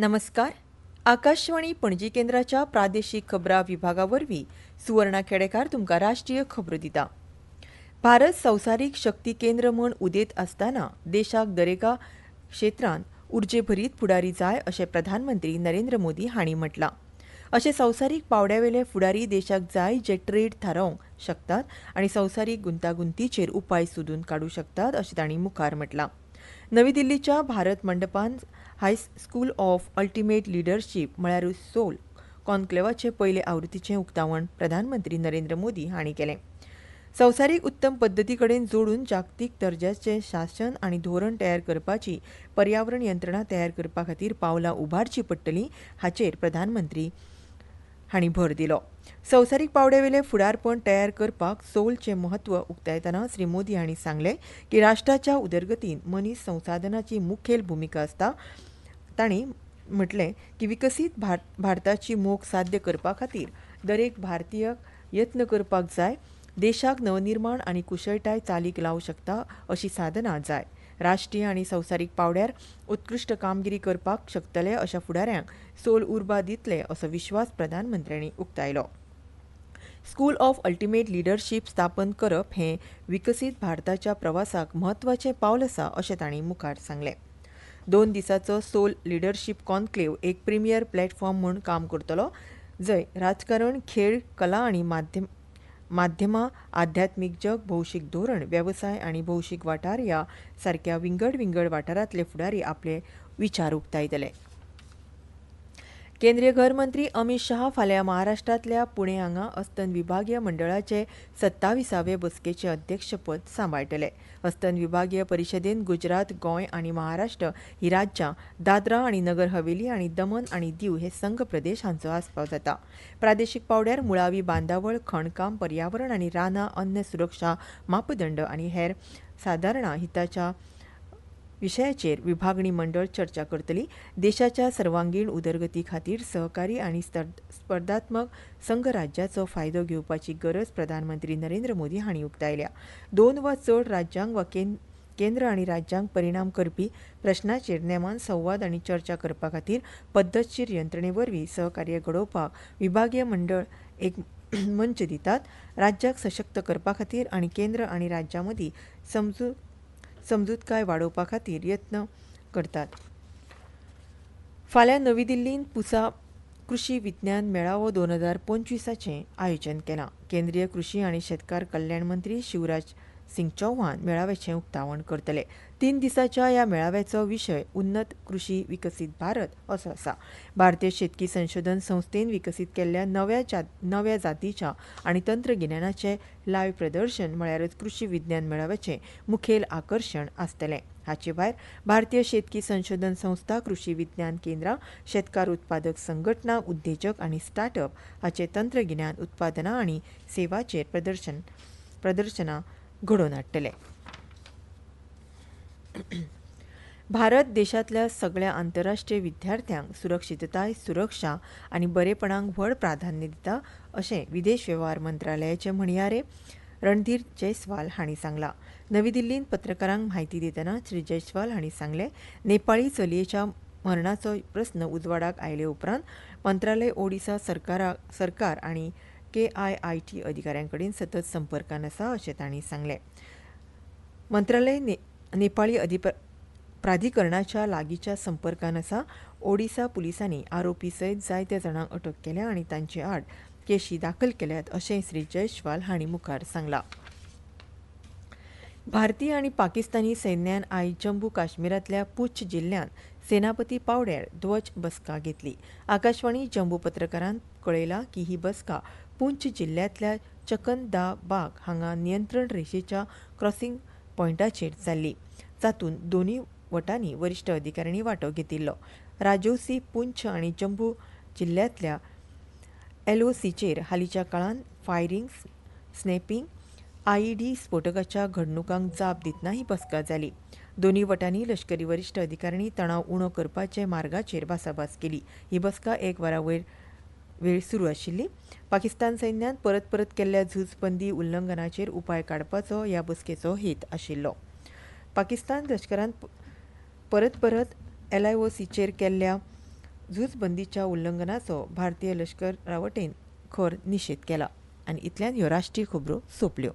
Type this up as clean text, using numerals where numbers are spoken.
नमस्कार. आकाशवाणी पणजी केंद्राच्या प्रादेशीक खबरां विभागावरवीं सुवर्णा खेडेकार तुमकां राष्ट्रीय खबरो दिता. भारत संवसारीक शक्ती केंद्र म्हूण उदेत आसतना देशाक दरेका क्षेत्रांत उर्जेभरीत फुडारी जाय अशें प्रधानमंत्री नरेंद्र मोदी हांणी म्हटलां. अशें संवसारीक पांवड्यावेले फुडारी देशाक जाय जे ट्रेड थारावंक शकतात आनी संवसारीक गुंतागुंतीचेर उपाय सोदून काडूंक शकतात अशें तांणी मुखार म्हटलां. नवी दिल्लीच्या भारत मंडपांत high school of ultimate leadership म्हळ्यार सोल कॉन्क्लेवाचे पयले आवृत्तीचें उक्तावण प्रधानमंत्री नरेंद्र मोदी हांणी केलें. संवसारीक उत्तम पद्दती कडेन जोडून जागतीक दर्ज्याचें शासन आनी धोरण तयार करपाची पर्यावरण यंत्रणा तयार करपा खातीर पावलां उबारचीं पडटलीं हाचेर प्रधानमंत्री हांणी भर दिलो. संवसारीक पांवड्यावेलें फुडारपण तयार करपाक सोलचें म्हत्व उक्तायतना श्री मोदी हांणी सांगलें की राष्ट्राच्या उदरगतींत मनीस संसाधनाची मुखेल भुमिका आसता. तांणी म्हटलें की विकसीत भारताची मोख साध्य करपा खातीर दरेक भारतीयाक यत्न करपाक जाय. देशाक नवनिर्माण आनी कुशळटाय चालीक लावंक शकता अशीं साधनां जाय. राष्ट्रीय आनी संवसारीक पांवड्यार उत्कृश्ट कामगिरी करपाक शकतले अशा फुडाऱ्यांक सोल उर्बा दितले असो विश्वास प्रधानमंत्र्यांनी उक्तायलो. स्कूल ऑफ अल्टिमेट लिडरशीप स्थापन करप हें विकसीत भारताच्या प्रवासाक म्हत्वाचें पावल आसा अशें तांणी मुखार सांगलें. 2 दिसांचो सोल लिडरशीप कॉन्क्लेव एक प्रिमियर प्लॅटफॉर्म म्हूण काम करतलो, जंय राजकारण, खेळ, कला आनी माध्यमां, आध्यात्मीक जग, भौशीक धोरण, वेवसाय आनी भौशीक वाठार ह्या सारक्या विंगड वाठारांतले फुडारी आपले विचार उक्तायतले. केंद्रीय घर मंत्री अमित शाह फाल्यां महाराष्ट्रांतल्या पुणे हांगा अस्तंत विभागीय मंडळाचे 27वे बसकेचें अध्यक्षपद सांबाळटले. अस्तंत विभागीय परिशदेंत गुजरात, गोंय आनी महाराष्ट्र ही राज्यां, दादरा आनी नगर हवेली आनी दमन आनी दीव हे संघ प्रदेश हांचो आस्पाव जाता. प्रादेशीक पांवड्यार मुळावी बांदावळ, खणकाम, पर्यावरण आनी रानां, अन्न सुरक्षा मापदंड आनी हेर सादारणा हिताच्या विशयाचेर विभागणी मंडळ चर्चा करतली. देशाच्या सर्वांगीण उदरगती खातीर सहकारी आनी स्पर्धात्मक संघ राज्याचो फायदो घेवपाची गरज प्रधानमंत्री नरेंद्र मोदी हांणी उक्तायल्या. 2 वा चड राज्यांक वा केंद्र आनी राज्यांक परिणाम करपी प्रश्नाचेर नेमान संवाद आनी चर्चा करपा खातीर पद्दतशीर यंत्रणे वरवीं सहकार्य घडोवपाक विभागीय मंडळ एक मंच दितात. राज्याक सशक्त करपा खातीर आनी केंद्र आनी राज्यां मदीं समजूतकाय वाडोवपा खातीर यत्न करतात. फाल्यां नवी दिल्लींत पुसा कृशी विज्ञान मेळावो 2025चें आयोजन केलां. केंद्रीय कृशी आनी शेतकार कल्याण मंत्री शिवराज सिंग चौहान मेळाव्याचें उक्तावण करतले. 3 दिसांच्या ह्या मेळाव्याचो विशय उन्नत कृशी विकसीत भारत असो आसा. भारतीय शेतकी संशोधन संस्थेन विकसीत केल्ल्या नव्या जातीच्या आनी तंत्रगिन्यानाचें लायव्ह प्रदर्शन म्हळ्यारच कृशी विज्ञान मेळाव्याचें मुखेल आकर्शण आसतलें. हाचे भायर भारतीय शेतकी संशोधन संस्था, कृशी विज्ञान केंद्रां, शेतकार उत्पादक संघटना, उद्देजक आनी स्टार्टअप हाचे तंत्रगिन्यान उत्पादनां आनी सेवांचेर प्रदर्शनां घडोवन हाडटले. भारत देशांतल्या सगळ्या आंतरराष्ट्रीय विद्यार्थ्यांक सुरक्षितताय, सुरक्षा आनी बरेपणाक व्हड प्राधान्य दिता अशें विदेश वेव्हार मंत्रालयाचे म्हणयारे रणधीर जयस्वाल हांणी सांगलां. नवी दिल्लींत पत्रकारांक म्हायती दितना श्री जयस्वाल हांणी सांगलें, नेपाळी चलयेच्या मरणाचो प्रस्न उजवाडाक आयले उपरांत मंत्रालय ओडिशा सरकार आनी KIIT अधिकाऱ्यां कडेन सतत संपर्कांत आसा अशें तांणी सांगलें. मंत्रालय नेपाळी प्राधिकरणाच्या लागींच्या संपर्कांत आसा. ओडिशा पुलिसांनी आरोपी सयत जायत्या जाणांक अटक केल्या आनी तांचे आड केशी दाखल केल्यात अशेंय श्री जयस्वाल हांणी मुखार सांगलां. भारतीय आनी पाकिस्तानी सैन्यान आयज जम्मू काश्मीरांतल्या पूंछ जिल्ल्यांत सेनापती पावड्यार ध्वज बसका घेतली. आकाशवाणी जम्मू पत्रकारान कळयलां की ही बसका पूंछ जिल्ल्यांतल्या चकन दा बाग हांगा नियंत्रण रेषेच्या क्रॉसिंग पॉयंटाचेर जाल्ली. जातूंत दोनूय वटांनी वरिश्ठ अधिकाऱ्यांनी वांटो घेतिल्लो. राजौरी, पूंछ आनी जम्मू जिल्ल्यांतल्या LOCचेर हालींच्या काळांत फायरिंग, स्नॅपिंग, IED स्फोटकाच्या घडणुकांक जाप दितना ही बसका जाली. दोनूय वटांनी लश्करी वरिश्ठ अधिकाऱ्यांनी तणाव उणो करपाचे मार्गाचेर भासाभास केली. ही बसका 1 वरा वेळ सुरू आशिल्ली. पाकिस्तान सैन्यान परत केल्ल्या झूजबंदी उल्लंघनाचेर उपाय काडपाचो ह्या बसकेचो हेत आशिल्लो. पाकिस्तान लश्करान परत LIOCचेर केल्ल्या झूजबंदीच्या उल्लंघनाचो भारतीय लश्करा वटेन खर निशेध केला. आनी इतल्यान ह्यो राष्ट्रीय खबरो सोंपल्यो.